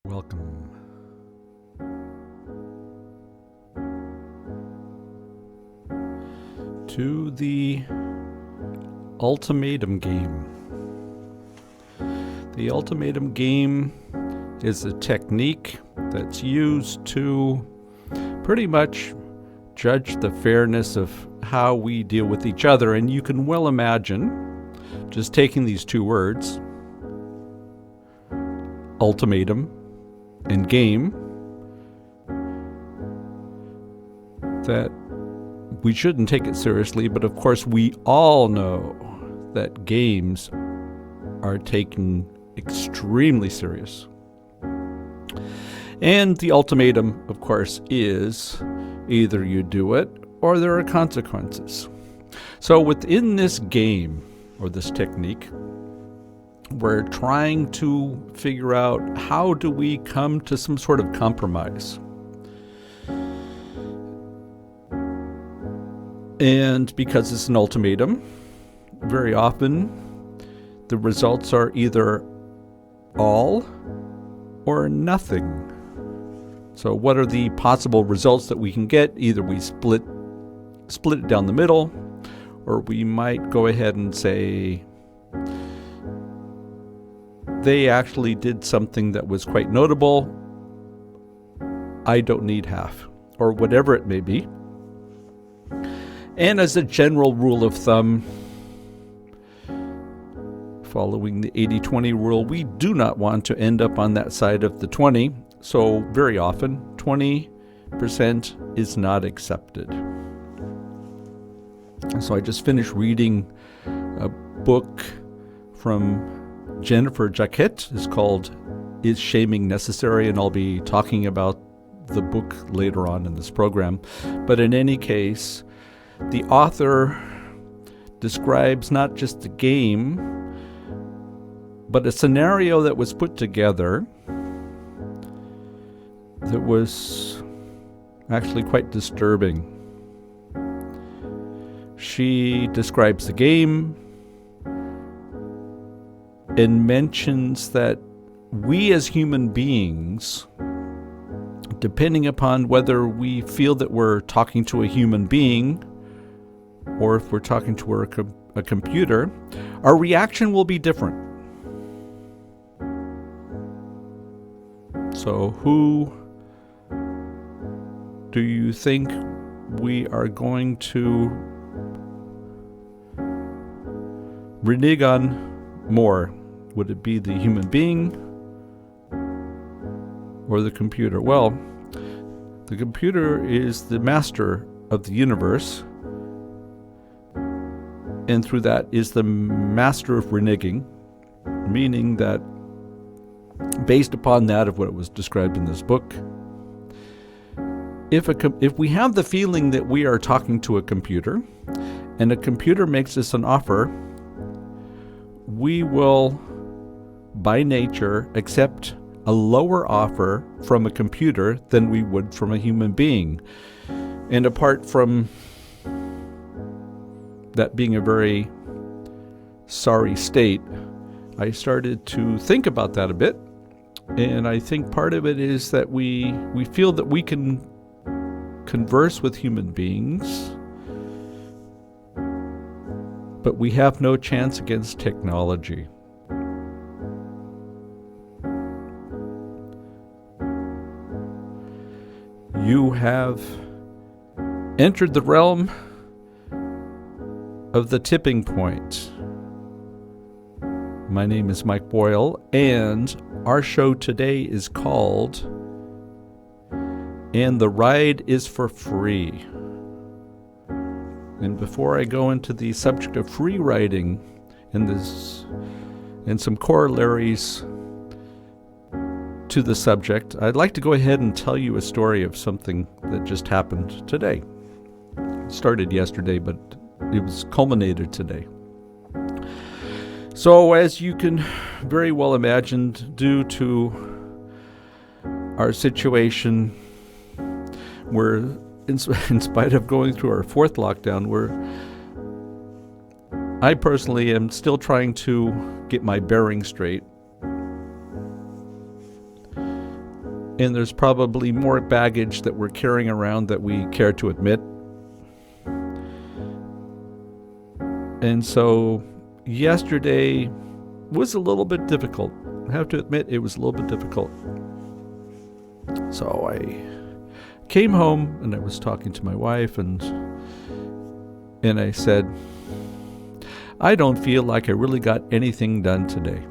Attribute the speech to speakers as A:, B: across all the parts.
A: Welcome to the Ultimatum Game. The Ultimatum Game is a technique that's used to pretty much judge the fairness of how we deal with each other. And you can well imagine just taking these two words, ultimatum and game, that we shouldn't take it seriously, but of course we all know that games are taken extremely serious. And the ultimatum, of course, is either you do it or there are consequences. So within this game, or this technique, we're trying to figure out how do we come to some sort of compromise. And because it's an ultimatum, very often the results are either all or nothing. So what are the possible results that we can get? Either we split it down the middle, or we might go ahead and say they actually did something that was quite notable. I don't need half, or whatever it may be. And as a general rule of thumb, following the 80-20 rule, we do not want to end up on that side of the 20. So very often, 20% is not accepted. So I just finished reading a book from Jennifer Jacquet. It's called Is Shaming Necessary? And I'll be talking about the book later on in this program. But in any case, the author describes not just the game, but a scenario that was put together that was actually quite disturbing. She describes the game and mentions that we as human beings, depending upon whether we feel that we're talking to a human being or if we're talking to a computer, our reaction will be different. So who do you think we are going to renege on more? Would it be the human being or the computer? Well, the computer is the master of the universe, and through that is the master of reneging, meaning that based upon that of what was described in this book, if we have the feeling that we are talking to a computer and a computer makes us an offer, we will by nature accept a lower offer from a computer than we would from a human being. And apart from that being a very sorry state, I started to think about that a bit. And I think part of it is that we feel that we can converse with human beings, but we have no chance against technology. You have entered the realm of the tipping point. My name is Mike Boyle, and our show today is called And the Ride is for Free. And before I go into the subject of free riding and some corollaries to the subject, I'd like to go ahead and tell you a story of something that just happened today. It started yesterday, but it was culminated today. So as you can very well imagine, due to our situation, we're in spite of going through our fourth lockdown, I personally am still trying to get my bearings straight. And there's probably more baggage that we're carrying around that we care to admit. And so yesterday was a little bit difficult. I have to admit, it was a little bit difficult. So I came home and I was talking to my wife, and I said, I don't feel like I really got anything done today.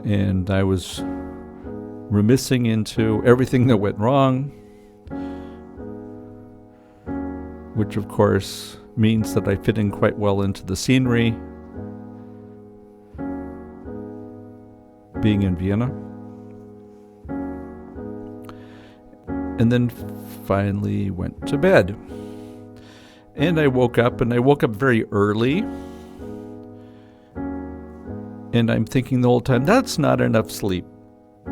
A: And I was reminiscing into everything that went wrong, which of course means that I fit in quite well into the scenery, being in Vienna. And then finally went to bed. And I woke up very early. And I'm thinking the whole time, that's not enough sleep.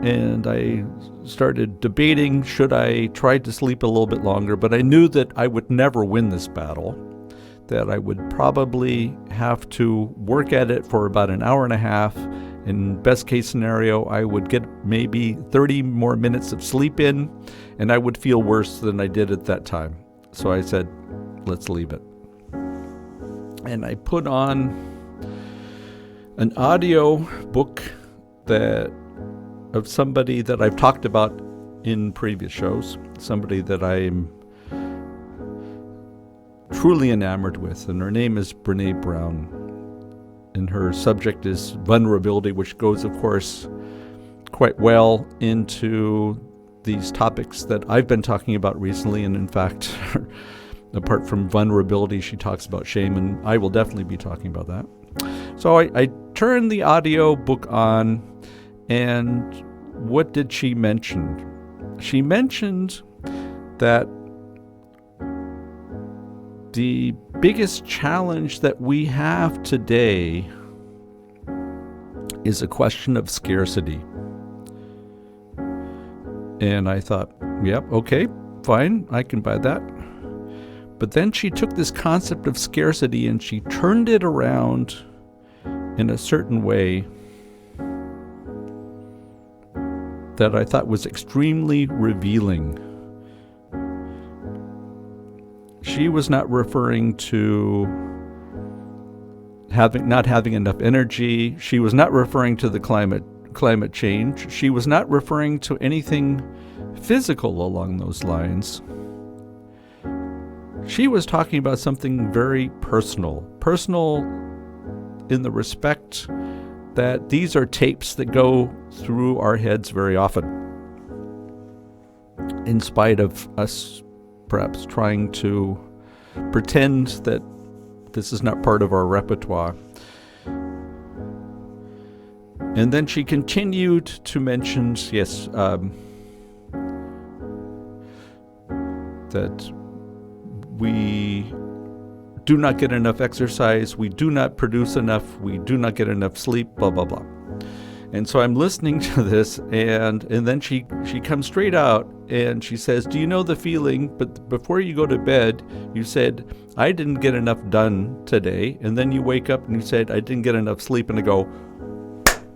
A: And I started debating, should I try to sleep a little bit longer? But I knew that I would never win this battle, that I would probably have to work at it for about an hour and a half. In best case scenario, I would get maybe 30 more minutes of sleep in, and I would feel worse than I did at that time. So I said, let's leave it. And I put on an audio book of somebody that I've talked about in previous shows, somebody that I'm truly enamored with, and her name is Brene Brown, and her subject is vulnerability, which goes, of course, quite well into these topics that I've been talking about recently. And in fact, apart from vulnerability, she talks about shame, and I will definitely be talking about that. So I turned the audio book on, and what did she mention? She mentioned that the biggest challenge that we have today is a question of scarcity. And I thought, yep, okay, fine, I can buy that. But then she took this concept of scarcity and she turned it around in a certain way that I thought was extremely revealing. She was not referring to not having enough energy. She was not referring to the climate change. She was not referring to anything physical along those lines. She was talking about something very personal in the respect that these are tapes that go through our heads very often, in spite of us perhaps trying to pretend that this is not part of our repertoire. And then she continued to mention, that we do not get enough exercise, we do not produce enough, we do not get enough sleep, blah, blah, blah. And so I'm listening to this, and then she comes straight out and she says, do you know the feeling, but before you go to bed, you said, I didn't get enough done today, and then you wake up and you said, I didn't get enough sleep, and I go,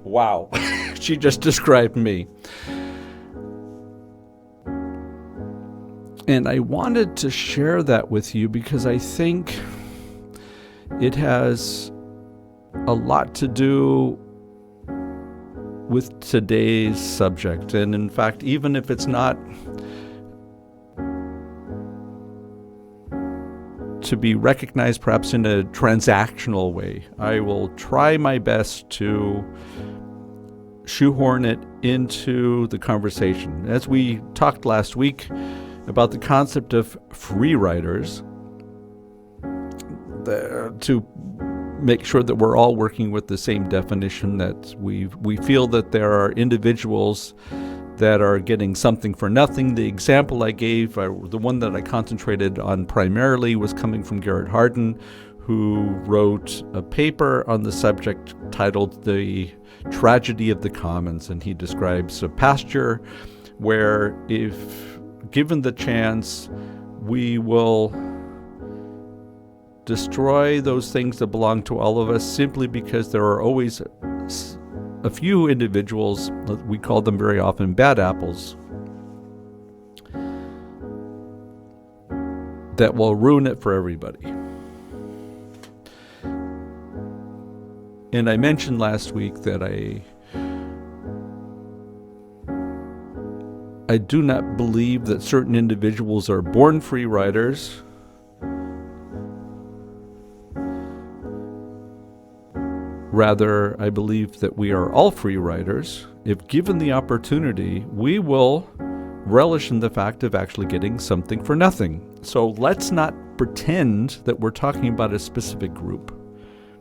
A: wow, she just described me. And I wanted to share that with you because I think it has a lot to do with today's subject. And in fact, even if it's not to be recognized perhaps in a transactional way, I will try my best to shoehorn it into the conversation. As we talked last week about the concept of free riders, to make sure that we're all working with the same definition, that we feel that there are individuals that are getting something for nothing. The example I gave, the one that I concentrated on primarily, was coming from Garrett Hardin, who wrote a paper on the subject titled The Tragedy of the Commons, and he describes a pasture where, if given the chance, we will destroy those things that belong to all of us simply because there are always a few individuals, we call them very often bad apples, that will ruin it for everybody. And I mentioned last week that I do not believe that certain individuals are born free riders. Rather, I believe that we are all free riders. If given the opportunity, we will relish in the fact of actually getting something for nothing. So let's not pretend that we're talking about a specific group.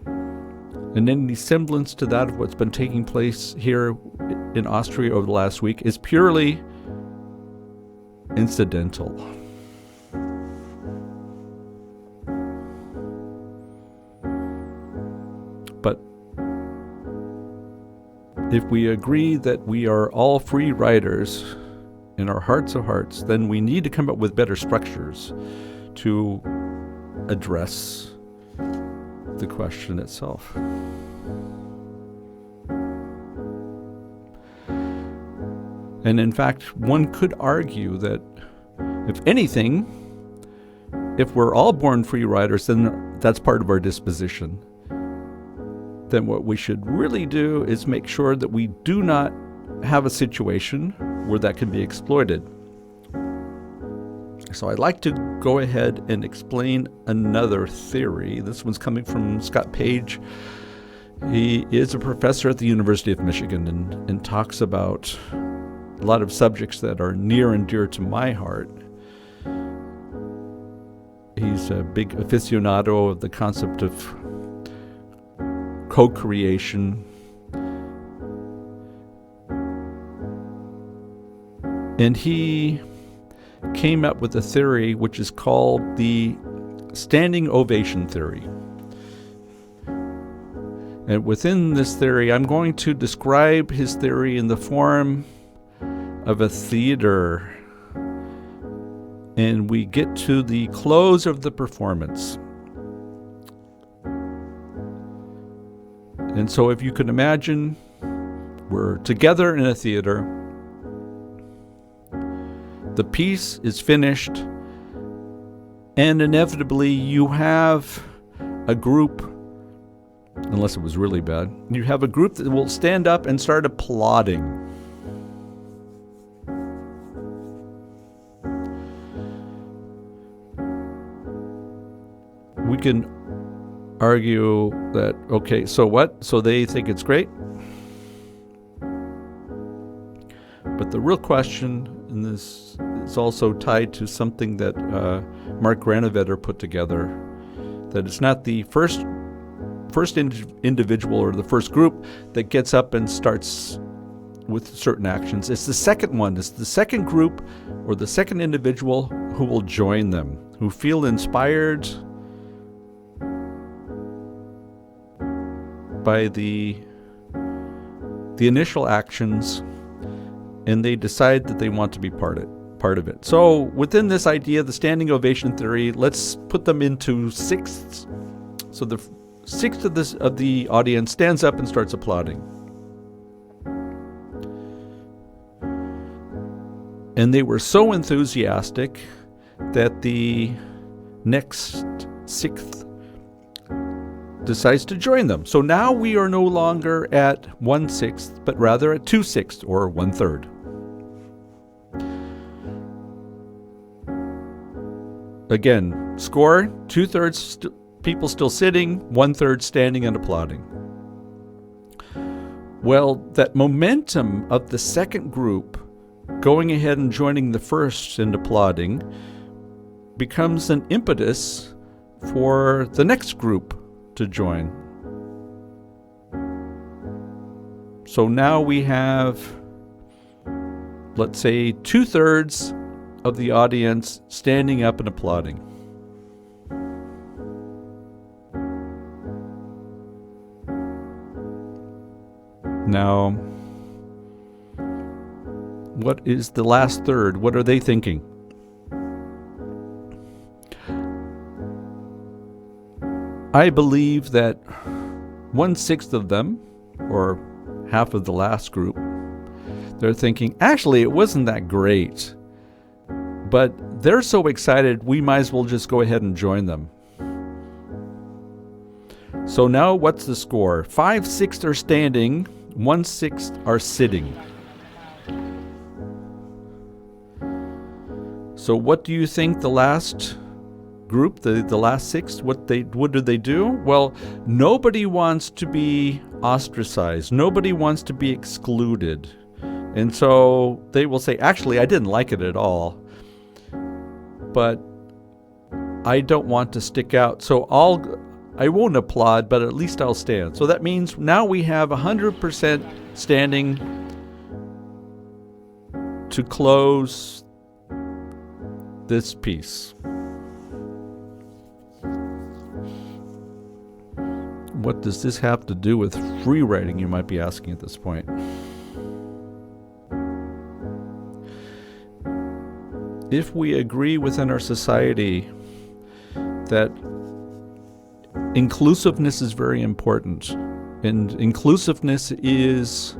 A: And any semblance to that of what's been taking place here in Austria over the last week is purely incidental. But if we agree that we are all free riders in our hearts of hearts, then we need to come up with better structures to address the question itself. And in fact, one could argue that, if anything, if we're all born free riders, then that's part of our disposition. Then what we should really do is make sure that we do not have a situation where that can be exploited. So I'd like to go ahead and explain another theory. This one's coming from Scott Page. He is a professor at the University of Michigan and talks about a lot of subjects that are near and dear to my heart. He's a big aficionado of the concept of co-creation. And he came up with a theory which is called the standing ovation theory. And within this theory, I'm going to describe his theory in the form of a theater. And we get to the close of the performance. And so if you can imagine, we're together in a theater. The piece is finished, and inevitably you have a group, unless it was really bad, you have a group that will stand up and start applauding. We can argue that, okay, so what? So they think it's great? But the real question, and this is also tied to something that Mark Granovetter put together, that it's not the first individual or the first group that gets up and starts with certain actions. It's the second one. It's the second group or the second individual who will join them, who feel inspired by the initial actions, and they decide that they want to be part of it. So within this idea, the standing ovation theory, let's put them into sixths. So the sixth of the audience stands up and starts applauding. And they were so enthusiastic that the next sixth decides to join them. So now we are no longer at 1/6, but rather at 2/6 or 1/3. Again, score, 2/3 people still sitting, 1/3 standing and applauding. Well, that momentum of the second group going ahead and joining the first and applauding becomes an impetus for the next group to join. So now we have, let's say, 2/3 of the audience standing up and applauding. Now, what is the last third? What are they thinking? I believe that 1/6 of them, or half of the last group. They're thinking, actually, it wasn't that great. But they're so excited, we might as well just go ahead and join them. So now what's the score? 5/6 are standing, 1/6 are sitting. So what do you think the last group, the last 6, what did they do? Well, nobody wants to be ostracized. Nobody wants to be excluded. And so they will say, actually, I didn't like it at all, but I don't want to stick out. So I won't applaud, but at least I'll stand. So that means now we have 100% standing to close this piece. What does this have to do with free writing, you might be asking at this point. If we agree within our society that inclusiveness is very important, and inclusiveness is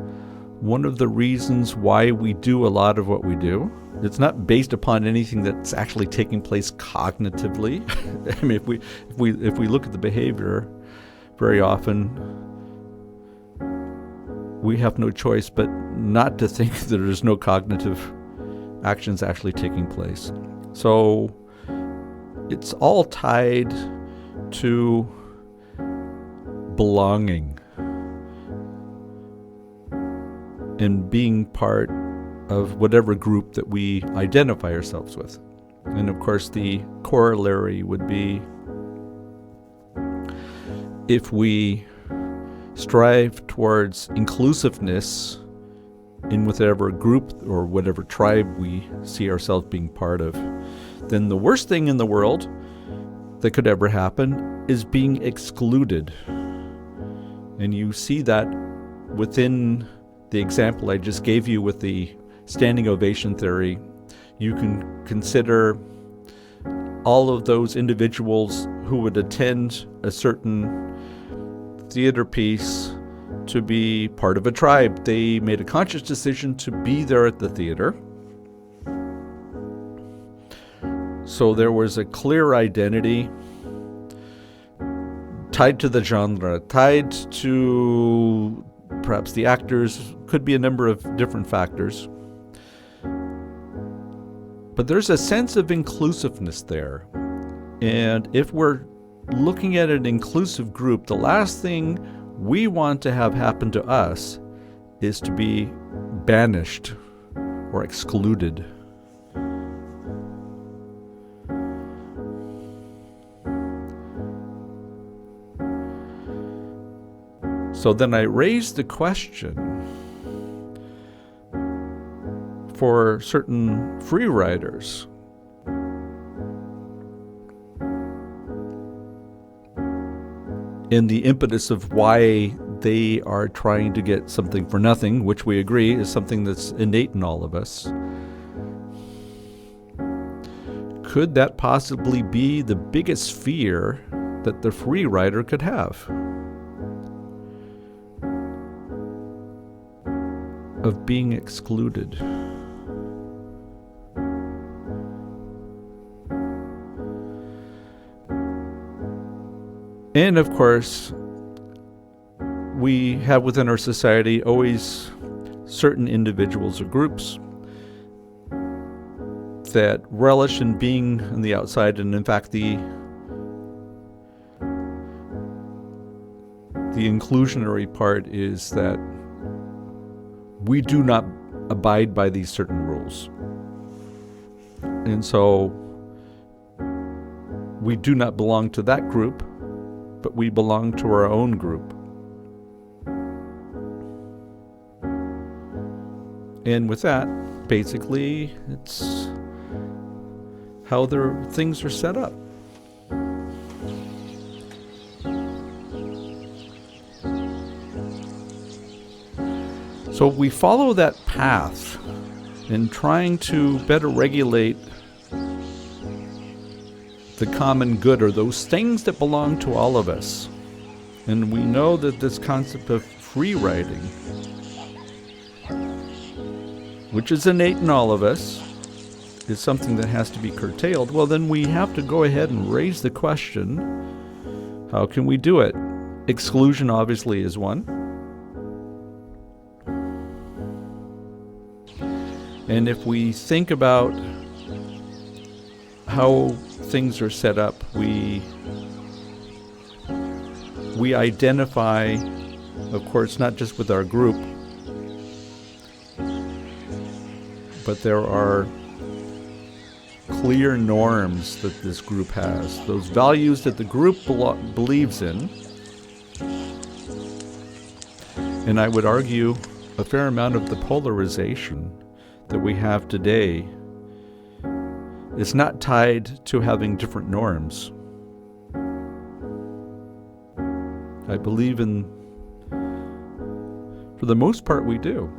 A: one of the reasons why we do a lot of what we do. It's not based upon anything that's actually taking place cognitively. I mean, if we look at the behavior, very often we have no choice but not to think that there's no cognitive actions actually taking place. So it's all tied to belonging and being part of whatever group that we identify ourselves with. And of course, the corollary would be if we strive towards inclusiveness in whatever group or whatever tribe we see ourselves being part of, then the worst thing in the world that could ever happen is being excluded. And you see that within the example I just gave you with the standing ovation theory. You can consider all of those individuals who would attend a certain theater piece to be part of a tribe. They made a conscious decision to be there at the theater. So there was a clear identity tied to the genre, tied to perhaps the actors, could be a number of different factors. But there's a sense of inclusiveness there. And if we're looking at an inclusive group, the last thing we want to have happen to us is to be banished or excluded. So then I raised the question for certain free riders. In the impetus of why they are trying to get something for nothing, which we agree is something that's innate in all of us. Could that possibly be the biggest fear that the free rider could have? Of being excluded. And of course, we have within our society always certain individuals or groups that relish in being on the outside, and in fact the inclusionary part is that we do not abide by these certain rules. And so we do not belong to that group, but we belong to our own group. And with that, basically, it's how their things are set up. So we follow that path in trying to better regulate the common good, or those things that belong to all of us. And we know that this concept of free riding which is innate in all of us, is something that has to be curtailed, well, then we have to go ahead and raise the question, how can we do it? Exclusion obviously is one. And if we think about how things are set up, we identify, of course, not just with our group, but there are clear norms that this group has, those values that the group believes in. And I would argue a fair amount of the polarization that we have today is not tied to having different norms. I believe for the most part, we do.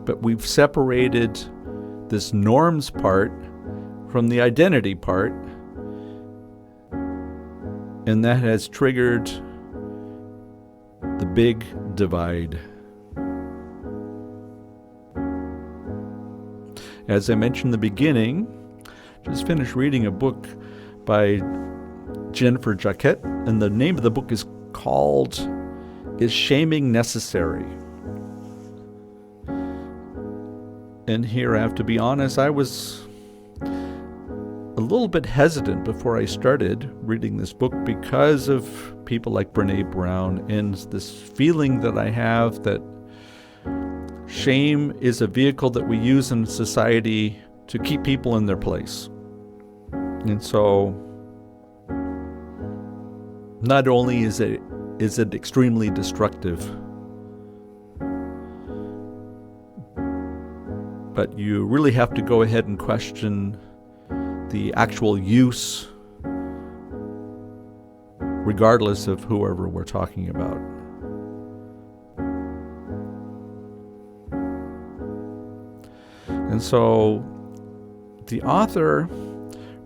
A: But we've separated this norms part from the identity part, and that has triggered the big divide. As I mentioned in the beginning, just finished reading a book by Jennifer Jacquet, and the name of the book is called Is Shaming Necessary? And here I have to be honest, I was a little bit hesitant before I started reading this book because of people like Brene Brown and this feeling that I have that shame is a vehicle that we use in society to keep people in their place. And so not only is it extremely destructive, but you really have to go ahead and question the actual use, regardless of whoever we're talking about. And so the author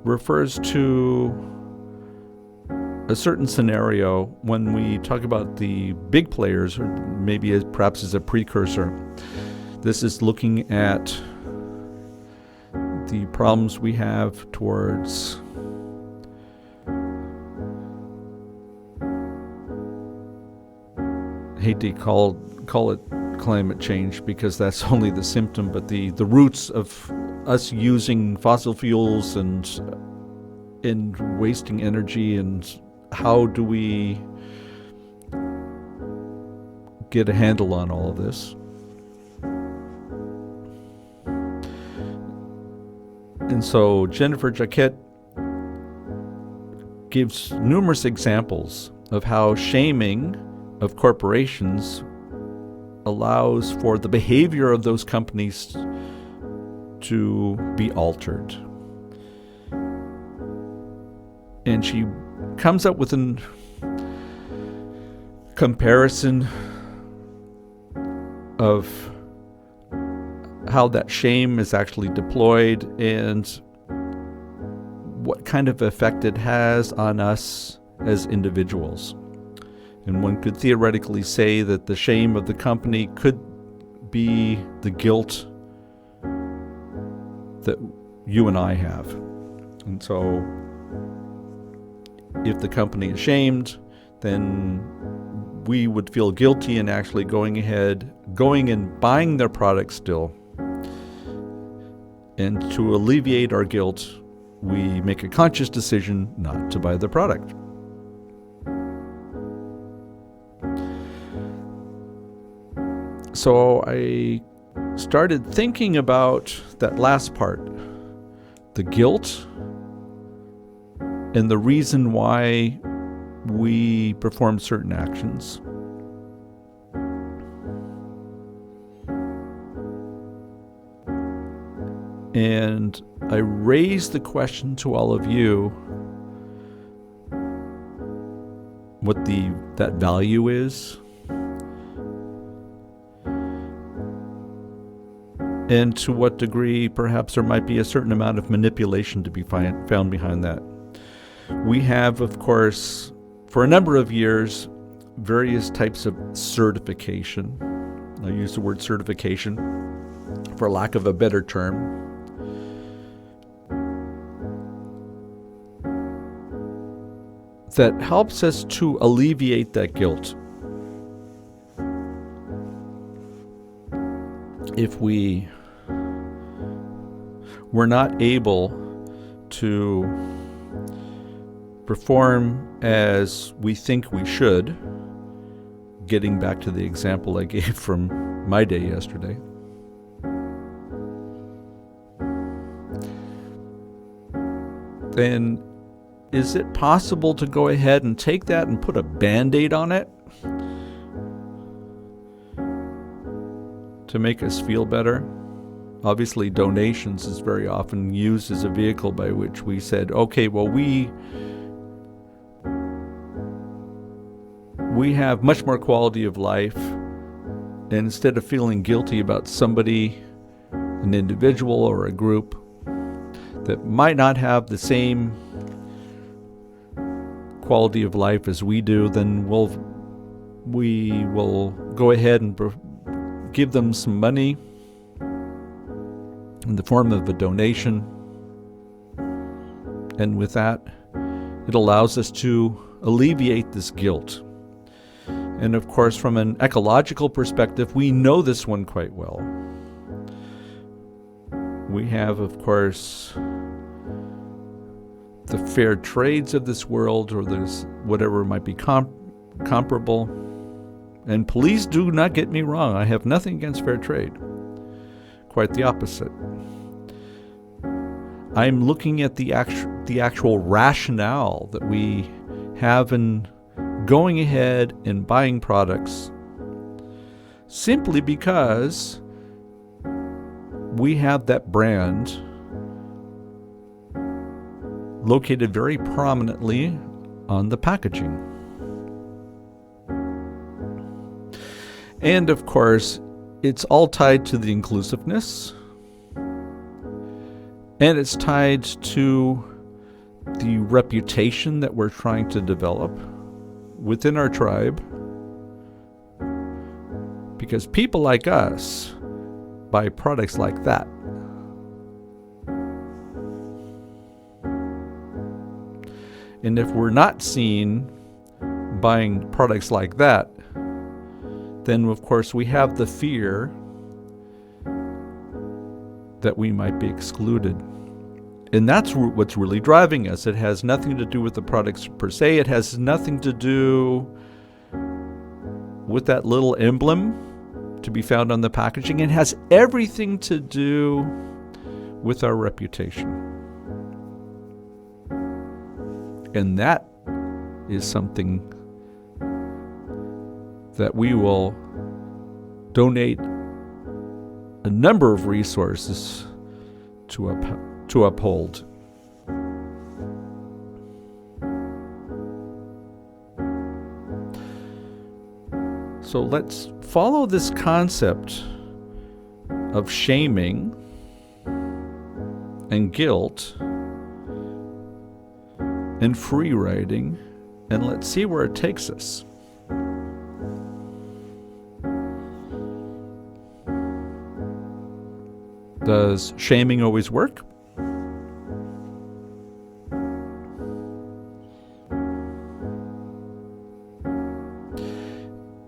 A: refers to a certain scenario when we talk about the big players, or maybe perhaps as a precursor. This is looking at the problems we have towards hate to call it climate change, because that's only the symptom, but the roots of us using fossil fuels and wasting energy, and how do we get a handle on all of this. And so Jennifer Jacquet gives numerous examples of how shaming of corporations allows for the behavior of those companies to be altered. And she comes up with a comparison of how that shame is actually deployed and what kind of effect it has on us as individuals. And one could theoretically say that the shame of the company could be the guilt that you and I have. And so if the company is shamed, then we would feel guilty in actually going and buying their product still. And to alleviate our guilt, we make a conscious decision not to buy the product. So I started thinking about that last part, the guilt, and the reason why we perform certain actions. And I raised the question to all of you what that value is, and to what degree perhaps there might be a certain amount of manipulation to be found behind that. We have, of course, for a number of years, various types of certification. I use the word certification for lack of a better term. That helps us to alleviate that guilt. If we were not able to perform as we think we should, getting back to the example I gave from my day yesterday, then is it possible to go ahead and take that and put a Band-Aid on it to make us feel better? Obviously, donations is very often used as a vehicle by which we said, okay, well, we have much more quality of life, and instead of feeling guilty about somebody, an individual or a group that might not have the same quality of life as we do, then we will go ahead and give them some money in the form of a donation. And with that, it allows us to alleviate this guilt. And of course, from an ecological perspective, we know this one quite well. We have, of course, the fair trades of this world, or there's whatever might be comparable. And please do not get me wrong, I have nothing against fair trade. Quite the opposite. I'm looking at the actual rationale that we have in going ahead and buying products simply because we have that brand located very prominently on the packaging. And of course, it's all tied to the inclusiveness, and it's tied to the reputation that we're trying to develop within our tribe, because people like us buy products like that. And if we're not seen buying products like that, then of course we have the fear that we might be excluded. And that's what's really driving us. It has nothing to do with the products per se. It has nothing to do with that little emblem to be found on the packaging. It has everything to do with our reputation. And that is something that we will donate a number of resources to uphold. So let's follow this concept of shaming and guilt and free riding, and let's see where it takes us. Does shaming always work?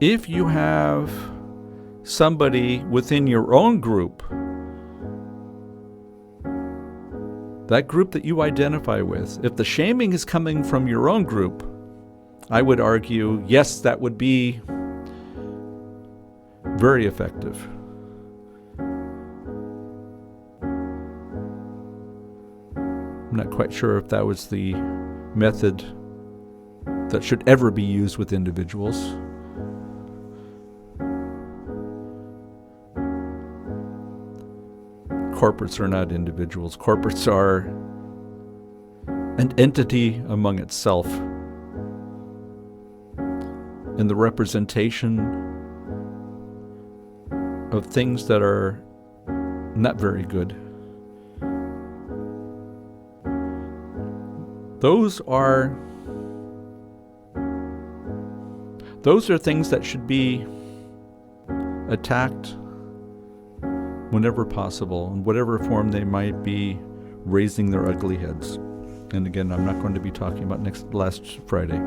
A: If you have somebody within your own group, that group that you identify with, if the shaming is coming from your own group, I would argue, yes, that would be very effective. I'm not quite sure if that was the method that should ever be used with individuals. Corporates are not individuals. Corporates are an entity among itself. And the representation of things that are not very good. Those are things that should be attacked whenever possible, in whatever form they might be raising their ugly heads. And again, I'm not going to be talking about last Friday.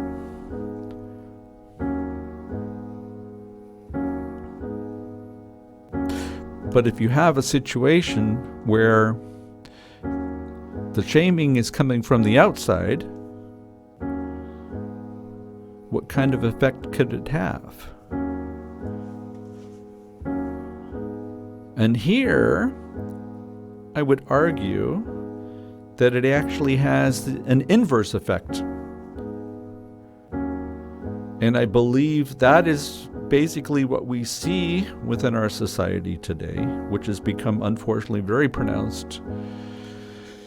A: But if you have a situation where the shaming is coming from the outside, what kind of effect could it have? And here, I would argue that it actually has an inverse effect. And I believe that is basically what we see within our society today, which has become unfortunately very pronounced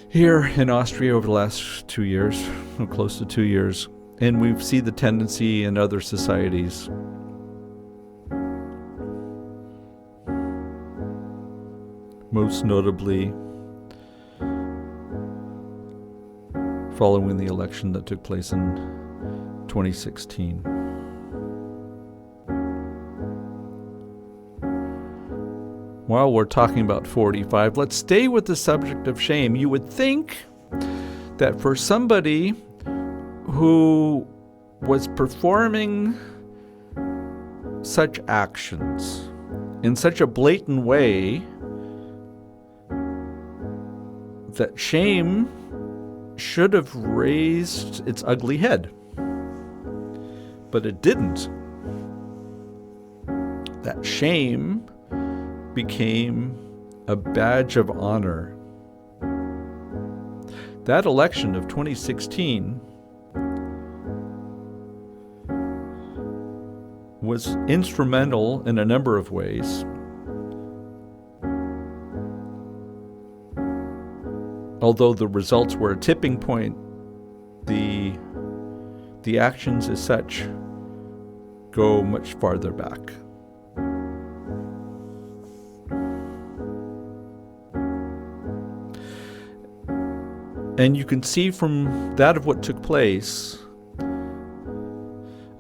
A: here in Austria over the last 2 years, or close to 2 years. And we see the tendency in other societies. Most notably following the election that took place in 2016. While we're talking about 45, let's stay with the subject of shame. You would think that for somebody who was performing such actions in such a blatant way, that shame should have raised its ugly head. But it didn't. That shame became a badge of honor. That election of 2016 was instrumental in a number of ways. Although the results were a tipping point, the actions as such go much farther back. And you can see from that of what took place,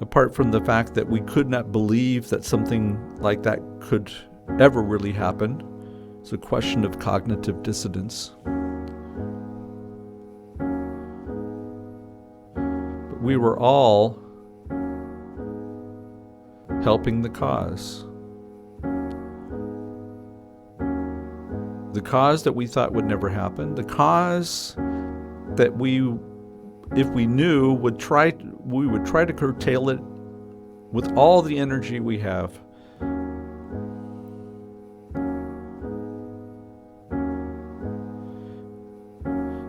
A: apart from the fact that we could not believe that something like that could ever really happen, it's a question of cognitive dissonance. But we were all helping the cause. The cause that we thought would never happen, the cause that we, if we knew, we would try to curtail it with all the energy we have.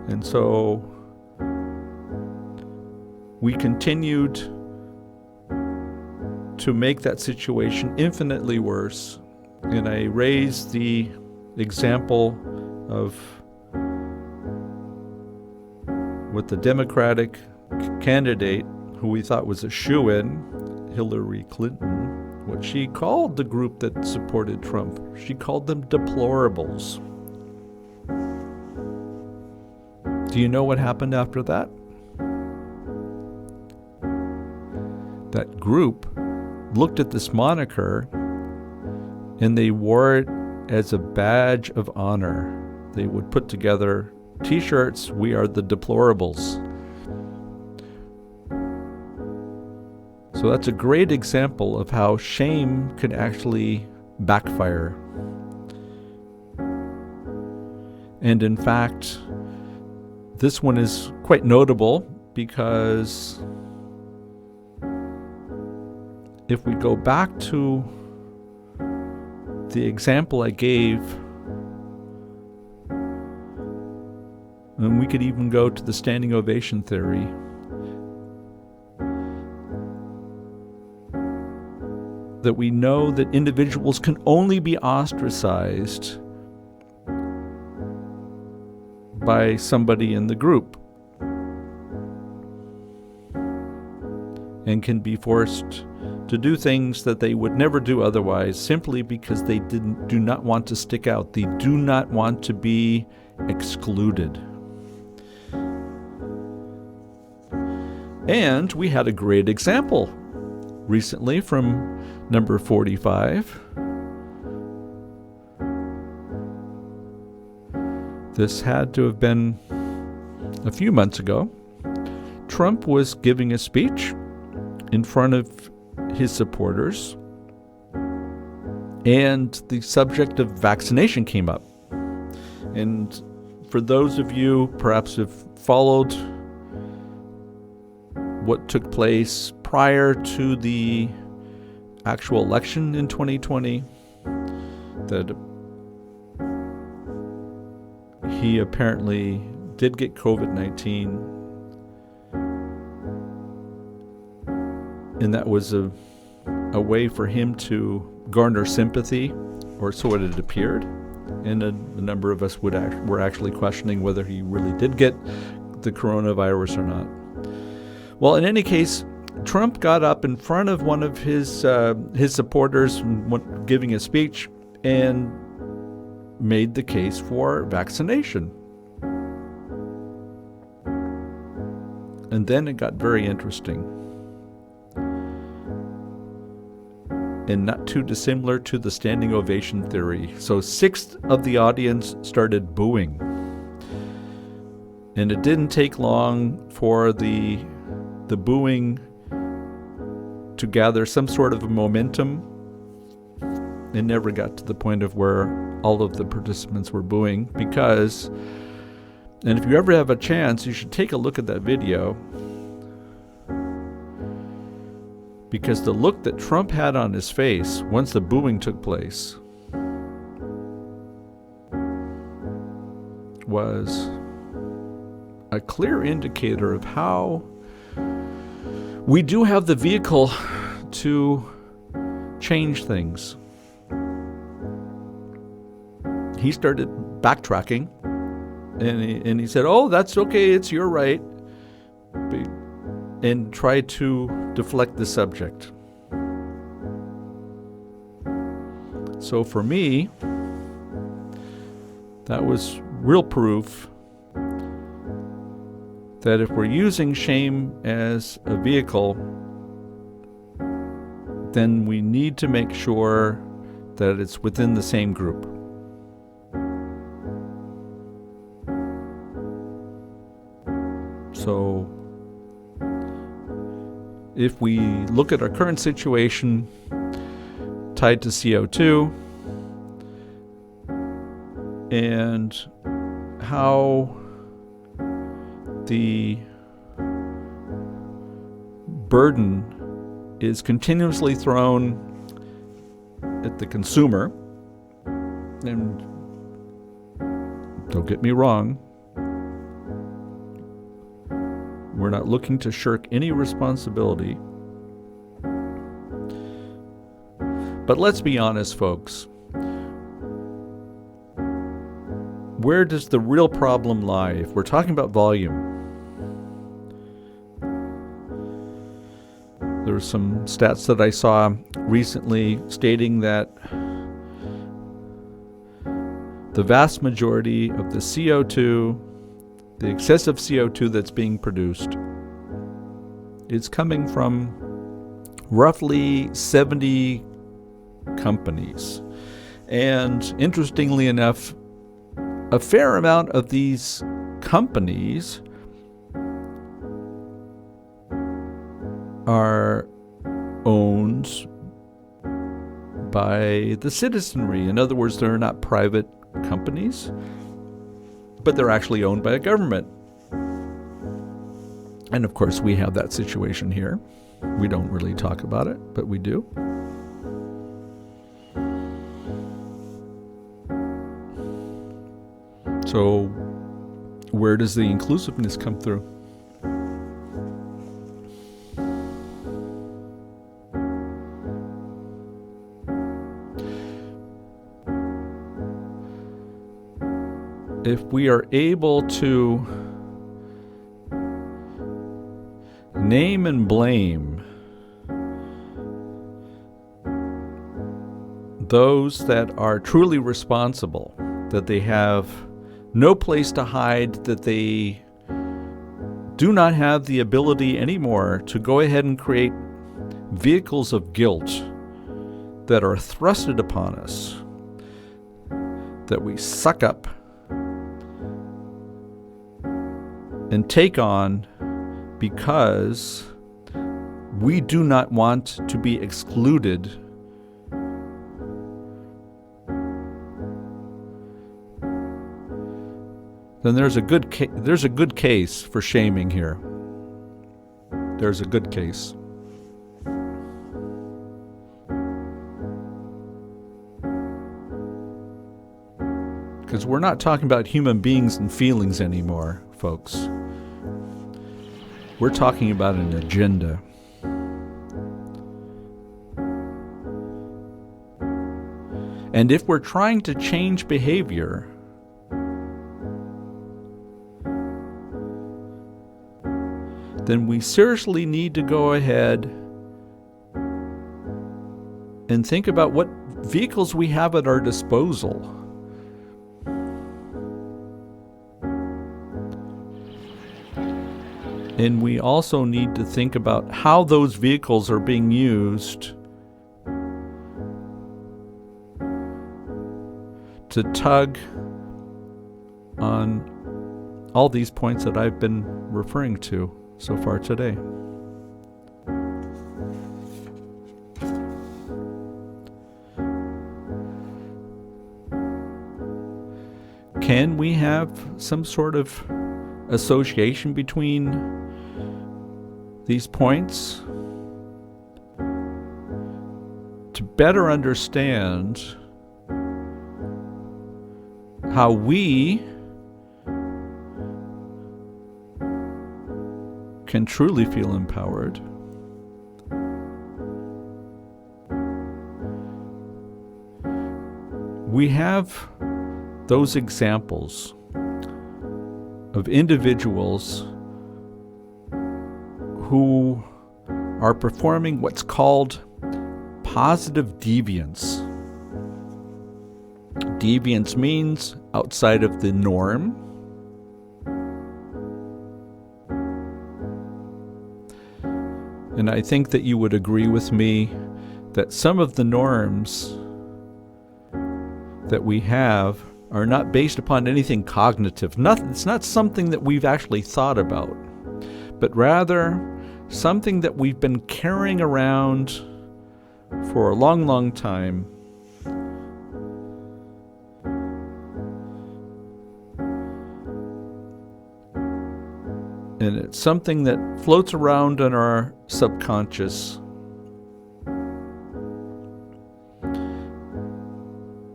A: And so we continued to make that situation infinitely worse. And I raised the example of with the Democratic candidate who we thought was a shoo-in, Hillary Clinton, what she called the group that supported Trump. She called them deplorables. Do you know what happened after that? That group looked at this moniker and they wore it as a badge of honor. They would put together T-shirts, "We are the deplorables." So that's a great example of how shame can actually backfire. And in fact, this one is quite notable because if we go back to the example I gave, and we could even go to the standing ovation theory, that we know that individuals can only be ostracized by somebody in the group and can be forced to do things that they would never do otherwise simply because they do not want to stick out. They do not want to be excluded. And we had a great example recently from number 45. This had to have been a few months ago. Trump was giving a speech in front of his supporters, and the subject of vaccination came up. And for those of you perhaps who've followed what took place prior to the actual election in 2020, that he apparently did get COVID-19, and that was a way for him to garner sympathy, or so it had appeared. And a number of us were actually questioning whether he really did get the coronavirus or not. Well, in any case, Trump got up in front of one of his supporters giving a speech and made the case for vaccination. And then it got very interesting, and not too dissimilar to the standing ovation theory. So 6 of the audience started booing. And it didn't take long for the booing to gather some sort of a momentum. It never got to the point of where all of the participants were booing, because, and if you ever have a chance, you should take a look at that video, because the look that Trump had on his face once the booing took place was a clear indicator of how we do have the vehicle to change things. He started backtracking, and he said, "Oh, that's okay, it's your right," and tried to deflect the subject. So for me, that was real proof that if we're using shame as a vehicle, then we need to make sure that it's within the same group. So if we look at our current situation tied to CO2 and how the burden is continuously thrown at the consumer, and don't get me wrong, we're not looking to shirk any responsibility. But let's be honest, folks. Where does the real problem lie if we're talking about volume? There were some stats that I saw recently stating that the vast majority of the CO2, the excessive CO2 that's being produced, is coming from roughly 70 companies. And interestingly enough, a fair amount of these companies are owned by the citizenry. In other words, they're not private companies, but they're actually owned by a government. And of course, we have that situation here. We don't really talk about it, but we do. So, where does the inclusiveness come through? If we are able to name and blame those that are truly responsible, that they have no place to hide, that they do not have the ability anymore to go ahead and create vehicles of guilt that are thrusted upon us, that we suck up and take on because we do not want to be excluded then there's a good case for shaming here. There's a good case. Because we're not talking about human beings and feelings anymore, folks. We're talking about an agenda. And if we're trying to change behavior, then we seriously need to go ahead and think about what vehicles we have at our disposal. And we also need to think about how those vehicles are being used to tug on all these points that I've been referring to so far today. Can we have some sort of association between these points to better understand how we can truly feel empowered? We have those examples of individuals who are performing what's called positive deviance. Deviance means outside of the norm. And I think that you would agree with me that some of the norms that we have are not based upon anything cognitive. It's not something that we've actually thought about, but rather something that we've been carrying around for a long, long time. And it's something that floats around in our subconscious.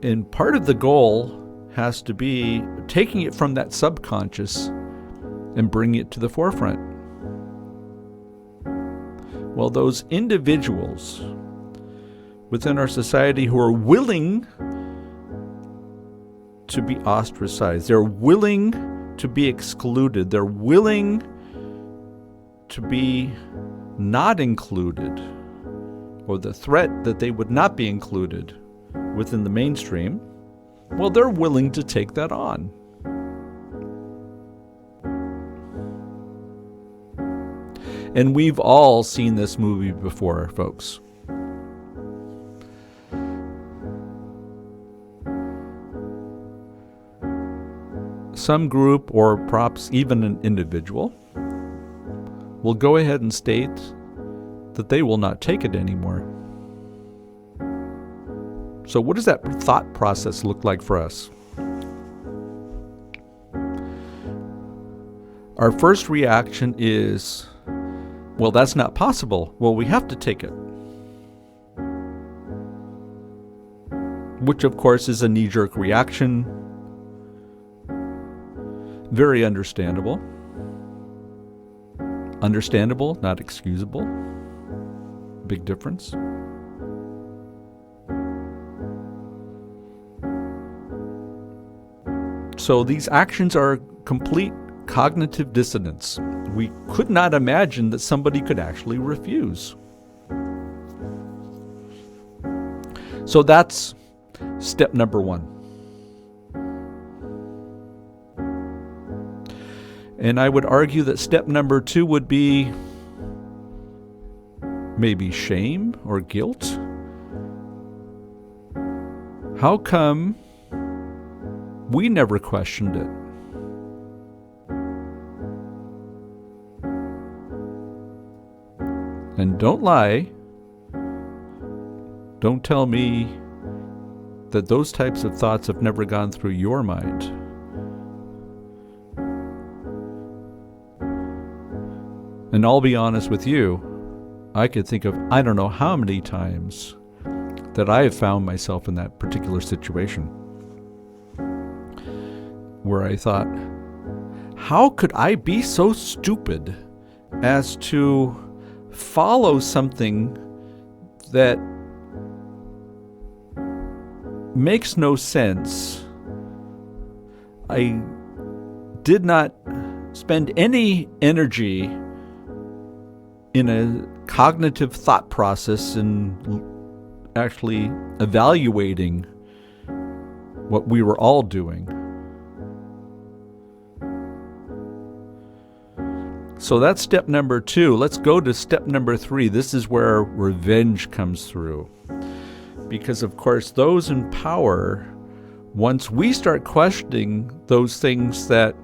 A: And part of the goal has to be taking it from that subconscious and bringing it to the forefront. Well, those individuals within our society who are willing to be ostracized, they're willing to be excluded, they're willing to be not included, or the threat that they would not be included within the mainstream, well, they're willing to take that on. And we've all seen this movie before, folks. Some group, or perhaps even an individual, will go ahead and state that they will not take it anymore. So what does that thought process look like for us? Our first reaction is, well, that's not possible. Well, we have to take it. Which, of course, is a knee-jerk reaction. Very understandable. Understandable, not excusable. Big difference. So these actions are complete cognitive dissonance. We could not imagine that somebody could actually refuse. So that's step number one. And I would argue that step number two would be maybe shame or guilt? How come we never questioned it? And don't lie. Don't tell me that those types of thoughts have never gone through your mind. And I'll be honest with you, I could think of I don't know how many times that I have found myself in that particular situation where I thought, how could I be so stupid as to follow something that makes no sense? I did not spend any energy in a cognitive thought process and actually evaluating what we were all doing. So that's step number 2. Let's go to step number 3. This is where revenge comes through. Because, of course, those in power, once we start questioning those things that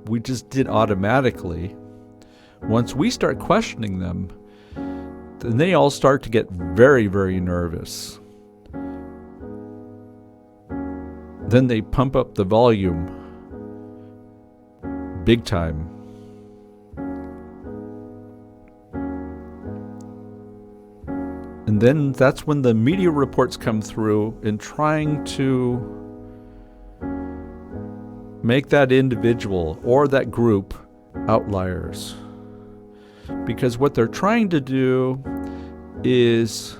A: we just did automatically, once we start questioning them, then they all start to get very, very nervous. Then they pump up the volume big time. And then that's when the media reports come through in trying to make that individual or that group outliers. Because what they're trying to do is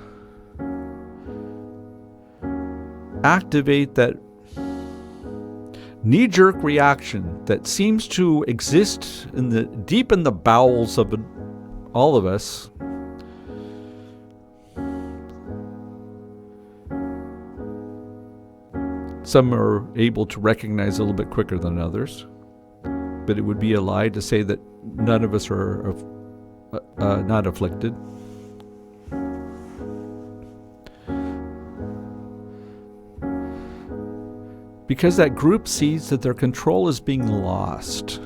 A: activate that knee-jerk reaction that seems to exist deep in the bowels of all of us. Some are able to recognize a little bit quicker than others, but it would be a lie to say that none of us are not afflicted. Because that group sees that their control is being lost.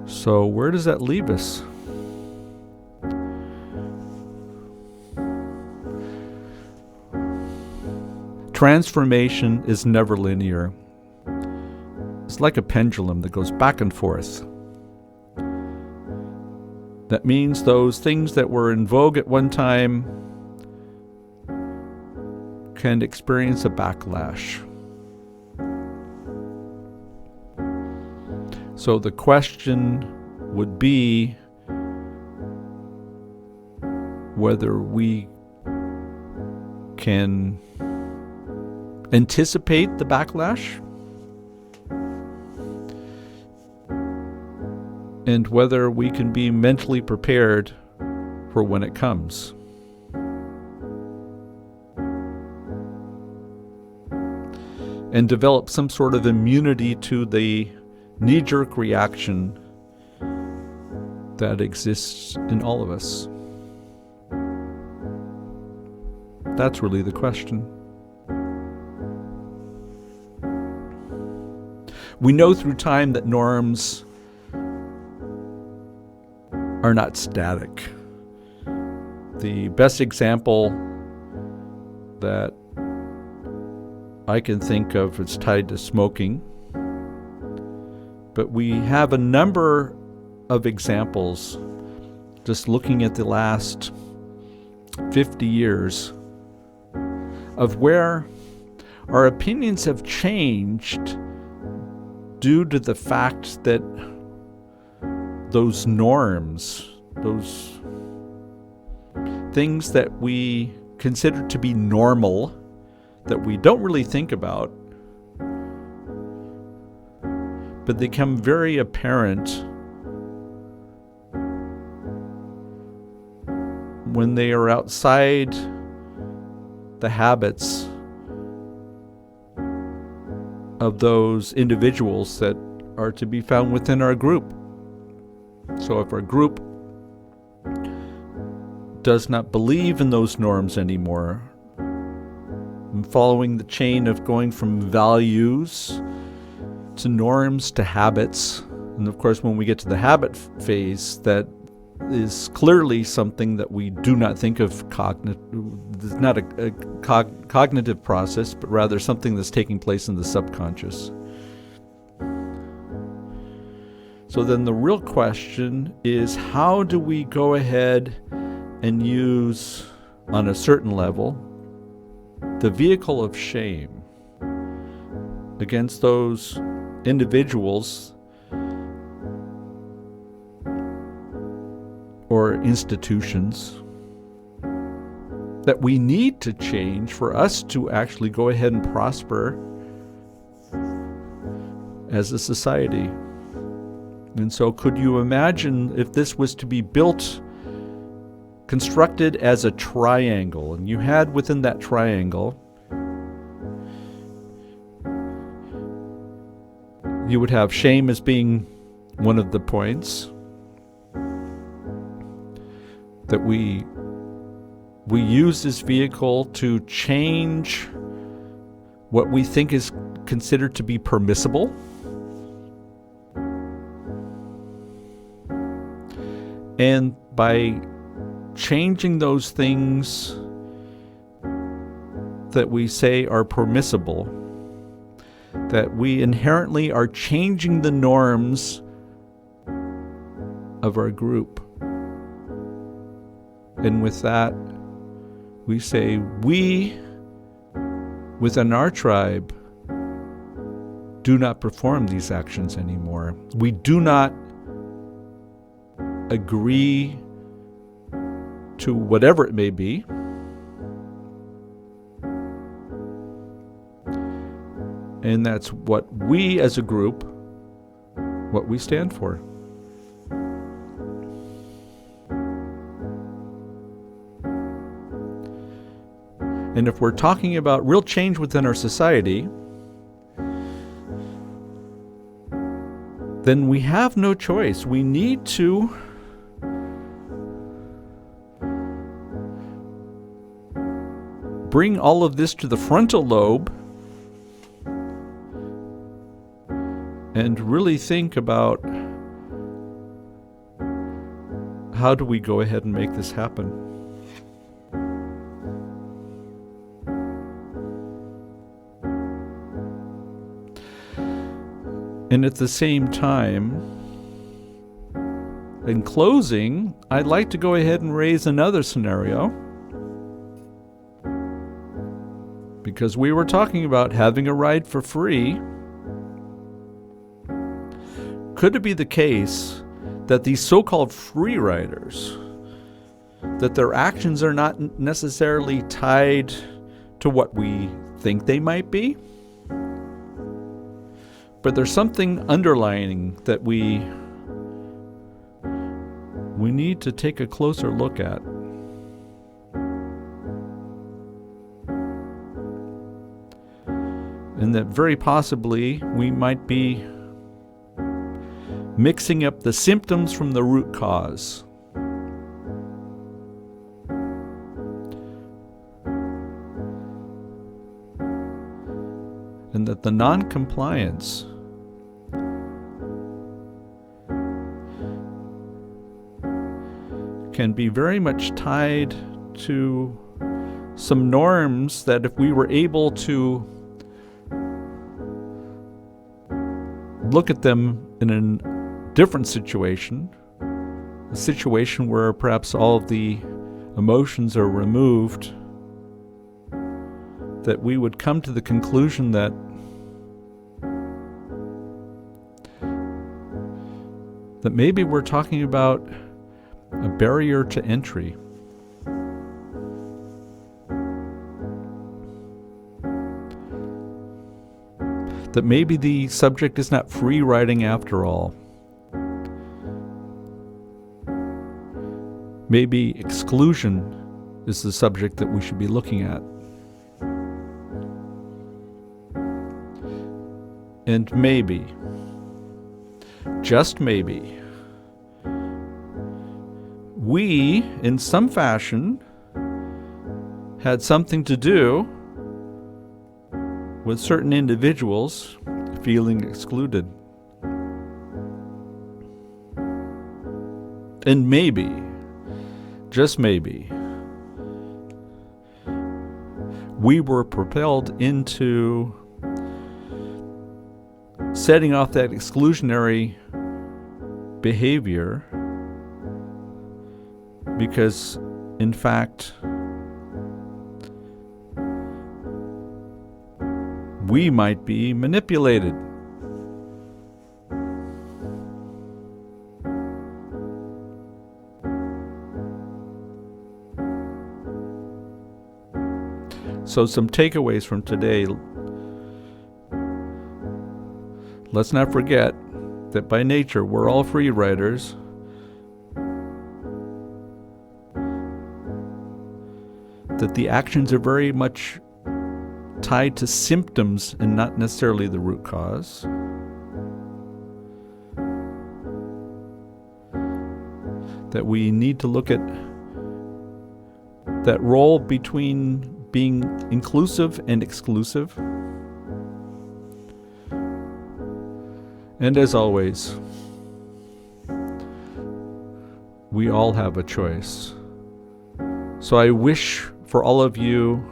A: So where does that leave us? Transformation is never linear. It's like a pendulum that goes back and forth. That means those things that were in vogue at one time can experience a backlash. So the question would be whether we can anticipate the backlash and whether we can be mentally prepared for when it comes. And develop some sort of immunity to the knee-jerk reaction that exists in all of us. That's really the question. We know through time that norms are not static. The best example that I can think of is tied to smoking. But we have a number of examples, just looking at the last 50 years, of where our opinions have changed due to the fact that those norms, those things that we consider to be normal, that we don't really think about, but they become very apparent when they are outside the habits of those individuals that are to be found within our group. So if our group does not believe in those norms anymore, and following the chain of going from values to norms to habits, and of course when we get to the habit phase, that is clearly something that we do not think of not a cognitive process, but rather something that's taking place in the subconscious. So then the real question is, how do we go ahead and use, on a certain level, the vehicle of shame against those individuals or institutions that we need to change for us to actually go ahead and prosper as a society? And so could you imagine if this was to be built, constructed as a triangle, and you had within that triangle, you would have shame as being one of the points that we use this vehicle to change what we think is considered to be permissible. And by changing those things that we say are permissible, that we inherently are changing the norms of our group. And with that, we say, we, within our tribe, do not perform these actions anymore. We do not agree to whatever it may be. And that's what we as a group, what we stand for. And if we're talking about real change within our society, then we have no choice. We need to bring all of this to the frontal lobe and really think about, how do we go ahead and make this happen? And at the same time, in closing, I'd like to go ahead and raise another scenario, because we were talking about having a ride for free. Could it be the case that these so-called free riders, that their actions are not necessarily tied to what we think they might be, but there's something underlying that we need to take a closer look at? And that very possibly we might be mixing up the symptoms from the root cause. And that the non-compliance can be very much tied to some norms that if we were able to look at them in a different situation, a situation where perhaps all of the emotions are removed, that we would come to the conclusion that maybe we're talking about a barrier to entry. That maybe the subject is not free riding after all. Maybe exclusion is the subject that we should be looking at. And maybe, just maybe, we, in some fashion, had something to do with certain individuals feeling excluded. And maybe, just maybe, we were propelled into setting off that exclusionary behavior because, in fact, we might be manipulated. So some takeaways from today. Let's not forget that by nature we're all free riders. That the actions are very much tied to symptoms and not necessarily the root cause. That we need to look at that role between being inclusive and exclusive. And as always, we all have a choice. So I wish for all of you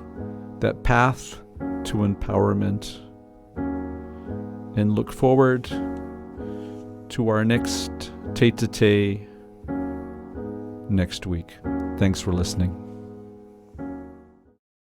A: that path to empowerment, and look forward to our next tete-a-tete next week. Thanks for listening.